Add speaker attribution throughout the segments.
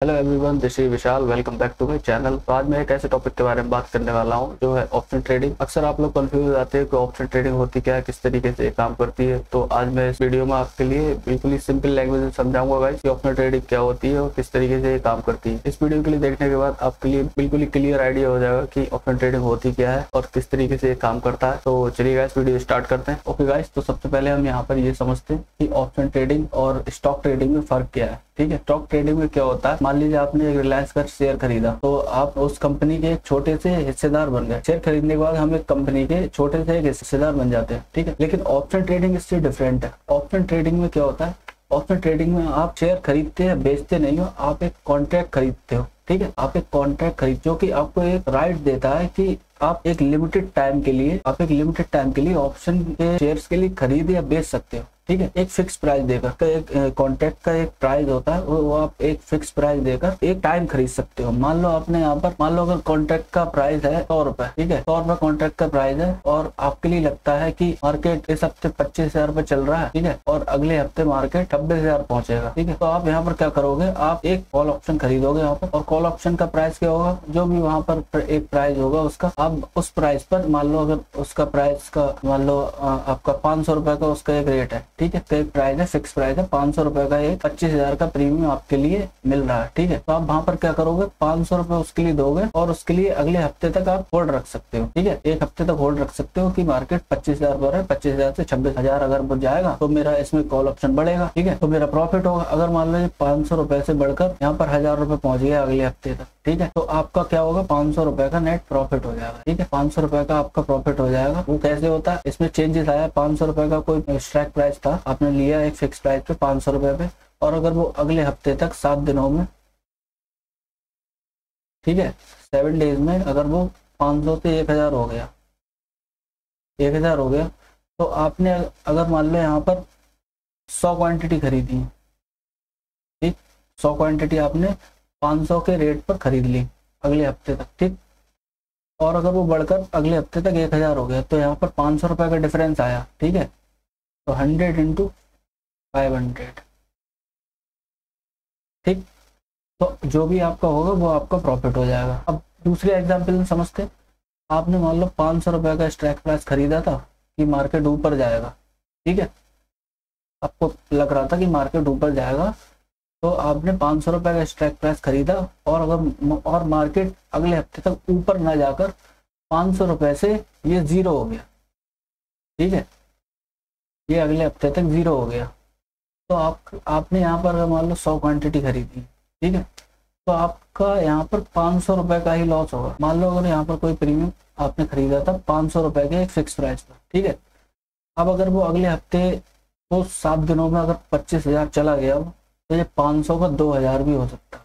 Speaker 1: Hello everyone, this is Vishal. Welcome back to my channel. तो आज मैं एक ऐसे टॉपिक के बारे में बात करने वाला हूं जो है ऑप्शन ट्रेडिंग। अक्सर आप लोग कंफ्यूज हो जाते हैं कि ऑप्शन ट्रेडिंग होती क्या है, किस तरीके से ये काम करती है। तो आज मैं इस वीडियो में आपके लिए बिल्कुल ही सिंपल लैंग्वेज में समझाऊंगा गाइस कि ऑप्शन ट्रेडिंग क्या होती है और किस तरीके से ये काम करती है। इस वीडियो के लिए देखने के बाद आपके लिए बिल्कुल ही क्लियर आइडिया हो जाएगा कि ऑप्शन ट्रेडिंग होती क्या है और किस तरीके से ये काम करता है। तो चलिए गाइस वीडियो स्टार्ट करते हैं। ओके गाइस, तो सबसे पहले हम यहाँ पर ये समझते हैं कि ऑप्शन ट्रेडिंग और स्टॉक ट्रेडिंग में फर्क क्या है। ठीक है, स्टॉक ट्रेडिंग में क्या होता है, मान लीजिए आपने एक रिलायंस का शेयर खरीदा, तो आप उस कंपनी के एक छोटे से हिस्सेदार बन गए। शेयर खरीदने के बाद हम एक कंपनी के छोटे से एक हिस्सेदार बन जाते हैं। ठीक है, लेकिन ऑप्शन ट्रेडिंग इससे डिफरेंट है। ऑप्शन ट्रेडिंग में क्या होता है, ऑप्शन ट्रेडिंग में आप शेयर खरीदते हैं, बेचते नहीं हो, आप एक कॉन्ट्रैक्ट खरीदते हो। ठीक है, आप एक कॉन्ट्रैक्ट खरीद जो कि आपको एक राइट देता है कि आप एक लिमिटेड टाइम के लिए ऑप्शन के शेयर्स के लिए खरीद या बेच सकते हो। ठीक है, एक फिक्स प्राइस देकर तो एक कॉन्ट्रैक्ट का एक प्राइस होता है, वो आप एक फिक्स प्राइस देकर एक टाइम खरीद सकते हो। मान लो आपने यहाँ पर अगर कॉन्ट्रैक्ट का प्राइस है 100 रुपए, ठीक है, 100 रुपए कॉन्ट्रैक्ट का प्राइस है और आपके लिए लगता है कि मार्केट इस हफ्ते 25,000 रुपए चल रहा है, ठीक है, और अगले हफ्ते मार्केट 26,000 पहुंचेगा। ठीक है, तो आप यहाँ पर क्या करोगे, आप एक कॉल ऑप्शन खरीदोगे यहाँ पर, और कॉल ऑप्शन का प्राइस क्या होगा, जो भी वहाँ पर एक प्राइस होगा उसका, आप उस प्राइस पर मान लो अगर उसका प्राइस का मान लो आपका 500 रुपए का उसका एक रेट है। ठीक है, तो एक प्राइस है, फिक्स प्राइस है 500 रुपए का, एक 25,000 का प्रीमियम आपके लिए मिल रहा है। ठीक है, तो आप वहाँ पर क्या करोगे, 500 रुपए उसके लिए दोगे और उसके लिए अगले हफ्ते तक आप होल्ड रख सकते हो। ठीक है, एक हफ्ते तक होल्ड रख सकते हो कि मार्केट 25,000 पर है, 25,000 से 26,000 अगर बढ़ जाएगा तो मेरा इसमें कॉल ऑप्शन बढ़ेगा। ठीक है, तो मेरा प्रॉफिट होगा। अगर मान लो 500 रुपए से बढ़कर यहाँ पर 1,000 रुपए पहुंच गया अगले हफ्ते तक, ठीक है, तो आपका क्या होगा, 500 रुपए का नेट प्रॉफिट हो जाएगा। ठीक है, 500 रुपए का आपका प्रॉफिट हो जाएगा। वो कैसे होता है, इसमें चेंजेस आया। 500 रुपए का कोई स्ट्राइक प्राइस था, आपने लिया एक फिक्स प्राइस पे 500 रुपए पे, और अगर वो अगले हफ्ते तक 7 दिनों में, ठीक है, 7 डेज में अगर वो 500 से 1,000 हो गया, 1,000 हो गया, तो आपने अगर मान लो यहाँ पर 100 क्वांटिटी खरीदी है, ठीक, 100 क्वांटिटी आपने 500 के रेट पर खरीद ली अगले हफ्ते तक। ठीक, और अगर वो बढ़कर अगले हफ्ते तक 1,000 हो गया, तो यहाँ पर 500 रुपए का डिफरेंस आया। ठीक है, तो 100 इंटू 500, ठीक, तो जो भी आपका होगा वो आपका प्रॉफिट हो जाएगा। अब दूसरे एग्जाम्पल में समझते हैं। आपने मान लो 500 रुपए का स्ट्राइक प्राइस खरीदा था कि मार्केट ऊपर जाएगा। ठीक है, आपको लग रहा था कि मार्केट ऊपर जाएगा, तो आपने 500 रुपए का स्ट्राइक प्राइस खरीदा, और मार्केट अगले हफ्ते तक ऊपर ना जाकर 500 रुपए से ये जीरो हो गया। ठीक है, ये अगले हफ्ते तक जीरो हो गया, तो आपने यहाँ पर मान लो 100 क्वांटिटी खरीदी। ठीक है, तो आपका यहाँ पर 500 रुपए का ही लॉस होगा। मान लो अगर यहाँ पर कोई प्रीमियम आपने खरीदा था 500 रुपए के एक फिक्स प्राइस पर। ठीक है, अब अगर वो अगले हफ्ते तो 7 दिनों में अगर 25,000 चला गया, तो ये 500 का 2,000 भी हो सकता है।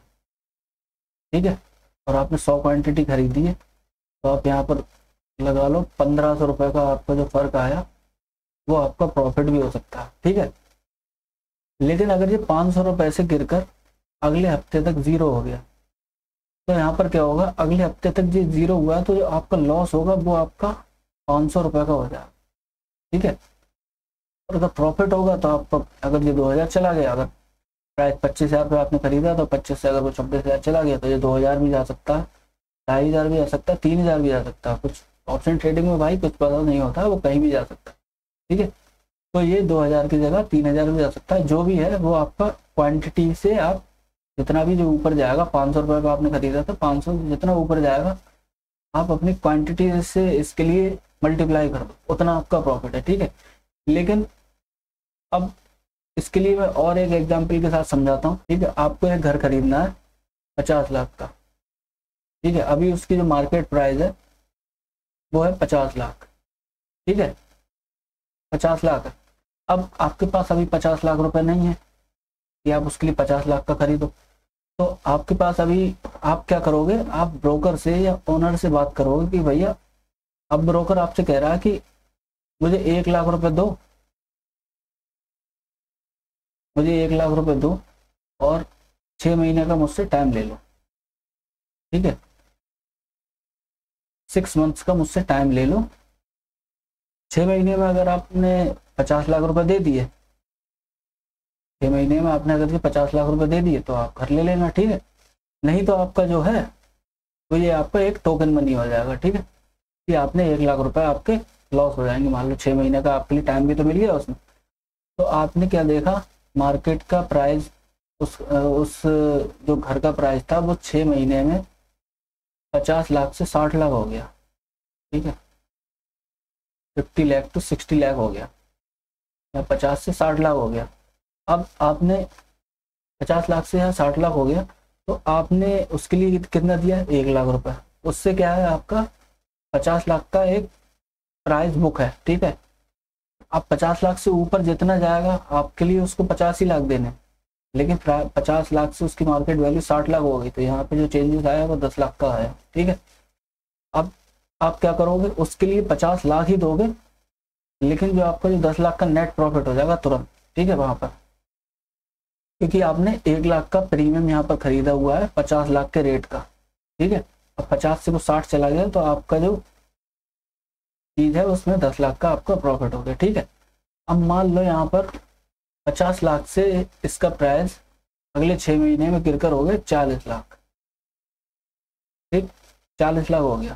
Speaker 1: ठीक है, और आपने 100 क्वांटिटी खरीदी है, तो आप यहाँ पर लगा लो 1,500 रुपए का आपका जो फर्क आया वो आपका प्रॉफिट भी हो सकता है। ठीक है, लेकिन अगर ये 500 रुपए से गिरकर अगले हफ्ते तक जीरो हो गया, तो यहाँ पर क्या होगा, अगले हफ्ते तक जो जीरो हुआ तो जो आपका लॉस होगा वो आपका 500 रुपए का हो जाएगा। ठीक है, और अगर प्रॉफिट होगा तो आपका, अगर ये 2,000 चला गया, अगर प्राइस 25,000 पे आपने खरीदा, तो 25 से अगर वो 26,000 चला गया, तो ये 2,000 भी जा सकता है, 2,500 भी जा सकता है, 3,000 भी जा सकता है। कुछ ऑप्शन ट्रेडिंग में भाई कुछ पता नहीं होता है, वो कहीं भी जा सकता है। ठीक है, तो ये 2,000 की जगह 3,000 भी जा सकता है। जो भी है वो आपका क्वांटिटी से, आप जितना भी जो ऊपर जाएगा, 500 रुपए का आपने खरीदा था, 500 जितना ऊपर जाएगा आप अपनी क्वांटिटी से इसके लिए मल्टीप्लाई कर दो, उतना आपका प्रॉफिट है। ठीक है, लेकिन अब इसके लिए मैं और एक एग्जांपल के साथ समझाता हूँ। ठीक है, आपको एक घर खरीदना है 50 लाख का। ठीक है, अभी उसकी जो मार्केट प्राइस है वो है 50 लाख। ठीक है, 50 लाख है। अब आपके पास अभी 50 लाख रुपए नहीं है कि आप उसके लिए 50 लाख का खरीदो, तो आपके पास अभी, आप क्या करोगे, आप ब्रोकर से या ओनर से बात करोगे कि भैया, अब ब्रोकर आपसे कह रहा है कि मुझे 1 लाख रुपए दो, मुझे 1 लाख रुपए दो और 6 महीने का मुझसे टाइम ले लो। ठीक है, 6 मंथ्स का मुझसे टाइम ले लो। 6 महीने में अगर आपने 50 लाख रुपए दे दिए, 6 महीने में आपने अगर 50 लाख रुपए दे दिए, तो आप घर ले लेना। ठीक है, नहीं तो आपका जो है तो ये आपका एक टोकन मनी हो जाएगा। ठीक है, कि आपने 1 लाख रुपए आपके लॉस हो जाएंगे। मान लो 6 महीने का आपके लिए टाइम भी तो मिल गया उसमें। तो आपने क्या देखा, मार्केट का प्राइस उस जो घर का प्राइस था वो 6 महीने में 50 लाख से 60 लाख हो गया। ठीक है, 50 लाख टू 60 लाख हो गया, या 50 से 60 लाख हो गया। अब आपने 50 लाख से या 60 लाख हो गया, तो आपने उसके लिए कितना दिया, 1 लाख रुपए। उससे क्या है, आपका 50 लाख का एक प्राइस बुक है। ठीक है, अब 50 लाख से ऊपर जितना जाएगा आपके लिए उसको 50 ही लाख देने, लेकिन 50 लाख से उसकी मार्केट वैल्यू 60 लाख हो गई, तो यहाँ पे जो चेंजेस आया वो 10 लाख का आया। ठीक है, अब आप क्या करोगे, उसके लिए 50 लाख ही दोगे, लेकिन जो आपका जो 10 लाख का नेट प्रॉफिट हो जाएगा तुरंत। ठीक है, वहां पर क्योंकि आपने 1 लाख का प्रीमियम यहाँ पर खरीदा हुआ है 50 लाख के रेट का। ठीक है, अब 50 से वो 60 चला गया, तो आपका जो चीज है उसमें 10 लाख का आपका प्रॉफिट हो गया। ठीक है, अब मान लो यहाँ पर 50 लाख से इसका प्राइस अगले 6 महीने में गिरकर हो गए 40 लाख। ठीक, 40 लाख हो गया,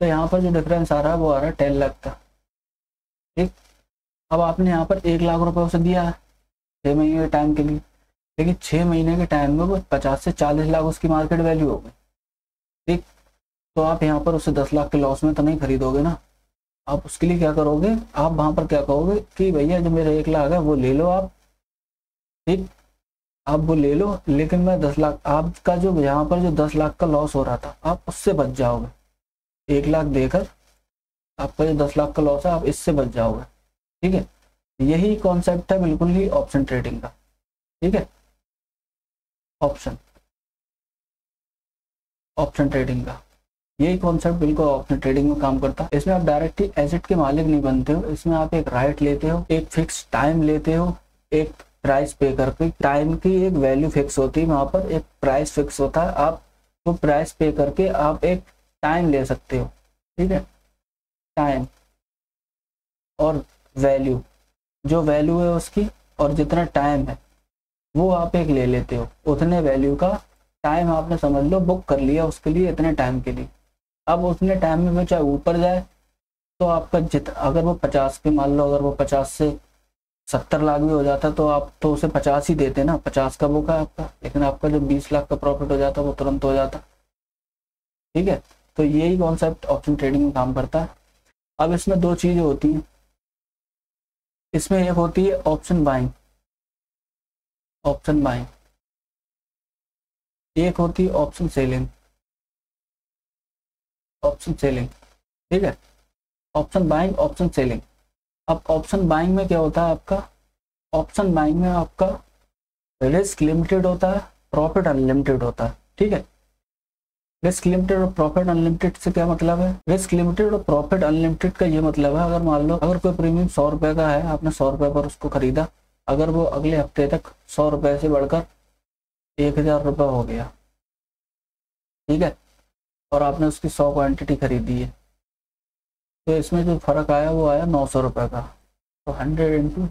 Speaker 1: तो यहाँ पर जो डिफरेंस आ रहा है वो आ रहा है 10 लाख का। ठीक, अब आपने यहाँ पर 1 लाख रुपए उसे दिया है 6 महीने के टाइम के लिए, लेकिन 6 महीने के टाइम में वो 50 से 40 लाख उसकी मार्केट वैल्यू हो गई। ठीक, तो आप यहाँ पर उसे 10 लाख के लॉस में तो नहीं खरीदोगे ना। आप उसके लिए क्या करोगे, आप वहां पर क्या कहोगे कि भैया जो मेरा 1 लाख है वो ले लो आप। ठीक, आप वो ले लो, लेकिन मैं 10 लाख, आपका जो यहाँ पर जो 10 लाख का लॉस हो रहा था आप उससे बच जाओगे। 1 लाख देकर आपका जो 10 लाख का लॉस है आप इससे बच जाओगे। ठीक है, यही कॉन्सेप्ट है बिल्कुल ही ऑप्शन ट्रेडिंग का। ठीक है, ऑप्शन ट्रेडिंग का यही कॉन्सेप्ट बिल्कुल ऑप्शन ट्रेडिंग में काम करता है। इसमें आप डायरेक्टली एसेट के मालिक नहीं बनते हो, इसमें आप एक राइट लेते हो, एक फिक्स टाइम लेते हो, एक प्राइस पे करके, टाइम की एक वैल्यू फिक्स होती है, वहां पर एक प्राइस फिक्स होता है, आप वो प्राइस पे करके आप एक टाइम ले सकते हो। ठीक है, टाइम और वैल्यू, जो वैल्यू है उसकी और जितना टाइम है वो आप एक ले लेते हो, उतने वैल्यू का टाइम आपने समझ लो बुक कर लिया उसके लिए, इतने टाइम के लिए। अब उतने टाइम में वो चाहे ऊपर जाए तो आपका अगर वो 50 पे, मान लो अगर वो 50 से 70 लाख भी हो जाता तो आप तो उसे 50 ही देते ना, 50 का बुक है आपका, लेकिन आपका जो 20 लाख का प्रॉफिट हो जाता वो तुरंत हो जाता। ठीक है, तो यही कॉन्सेप्ट ऑप्शन ट्रेडिंग में काम करता है। अब इसमें दो चीजें होती हैं, इसमें एक होती है ऑप्शन बाइंग, एक होती है ऑप्शन सेलिंग। ठीक है, ऑप्शन बाइंग, ऑप्शन सेलिंग। अब ऑप्शन बाइंग में क्या होता है आपका, ऑप्शन बाइंग में आपका रिस्क लिमिटेड होता है, प्रॉफिट अनलिमिटेड होता है। ठीक है, रिस्क लिमिटेड और प्रॉफिट अनलिमिटेड से क्या मतलब है, रिस्क लिमिटेड और प्रॉफिट अनलिमिटेड का ये मतलब है, अगर मान लो अगर कोई प्रीमियम 100 रुपए का है, आपने 100 रुपए पर उसको खरीदा, अगर वो अगले हफ्ते तक 100 रुपए से बढ़कर 1000 रुपये हो गया, ठीक है, और आपने उसकी 100 क्वांटिटी खरीदी है, तो इसमें जो फर्क आया वो आया 900 रुपये का, तो 100 इंटू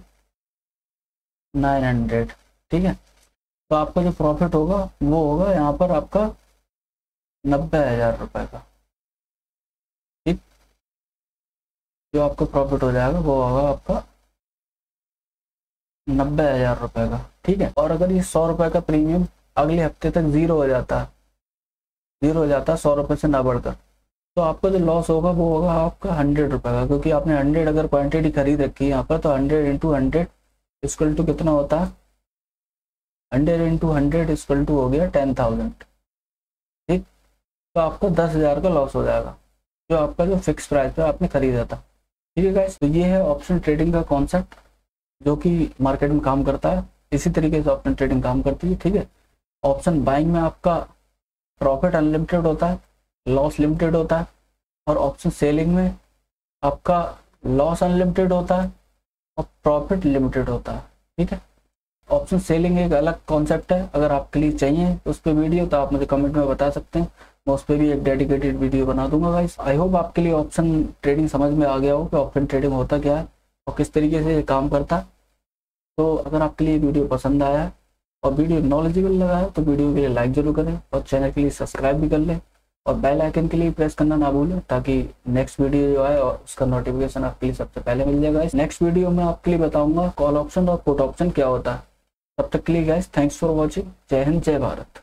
Speaker 1: 900। ठीक है, तो आपका जो प्रॉफिट होगा वो होगा यहाँ पर आपका 90,000 रुपये का। ठीक, जो आपका प्रॉफिट हो जाएगा वो होगा आपका 90,000 रुपये का। ठीक है, और अगर ये 100 रुपये का प्रीमियम अगले हफ्ते तक जीरो हो जाता है 100 रुपये से ना बढ़कर, तो आपका जो लॉस होगा वो होगा आपका 100 रुपये का, क्योंकि आपने 100 अगर क्वांटिटी खरीद रखी है यहाँ पर, तो 100 इंटू 100 इक्वल टू कितना होता है, 100 इंटू 100 इक्वल टू हो गया 10,000। ठीक, तो आपको 10,000 का लॉस हो जाएगा, जो आपका जो फिक्स प्राइस पे आपने खरीदा था। ठीक है गाइस, तो ये है ऑप्शन ट्रेडिंग का कॉन्सेप्ट जो कि मार्केट में काम करता है। इसी तरीके से ऑप्शन ट्रेडिंग काम करती है। ठीक है, ऑप्शन बाइंग में आपका प्रॉफिट अनलिमिटेड होता है, लॉस लिमिटेड होता है, और ऑप्शन सेलिंग में आपका लॉस अनलिमिटेड होता है और प्रॉफिट लिमिटेड होता है। ठीक है, ऑप्शन सेलिंग एक अलग कॉन्सेप्ट है, अगर आपके लिए चाहिए उस पर वीडियो तो आप मुझे कमेंट में बता सकते हैं, मैं उस पर भी एक डेडिकेटेड वीडियो बना दूंगा गाइस। आई होप आपके लिए ऑप्शन ट्रेडिंग समझ में आ गया हो कि ऑप्शन ट्रेडिंग होता क्या है और किस तरीके से काम करता है। तो अगर आपके लिए वीडियो पसंद आया और वीडियो नॉलेजेबल लगा है तो वीडियो के लिए लाइक जरूर करें और चैनल के लिए सब्सक्राइब भी कर लें और बेल आइकन के लिए प्रेस करना ना भूलें, ताकि नेक्स्ट वीडियो जो है और उसका नोटिफिकेशन आपके लिए सबसे पहले मिल जाएगा। नेक्स्ट वीडियो में आपके लिए बताऊंगा कॉल ऑप्शन और पुट ऑप्शन क्या होता है। तब तक के लिए गाइस थैंक्स फॉर वॉचिंग। जय हिंद, जय भारत।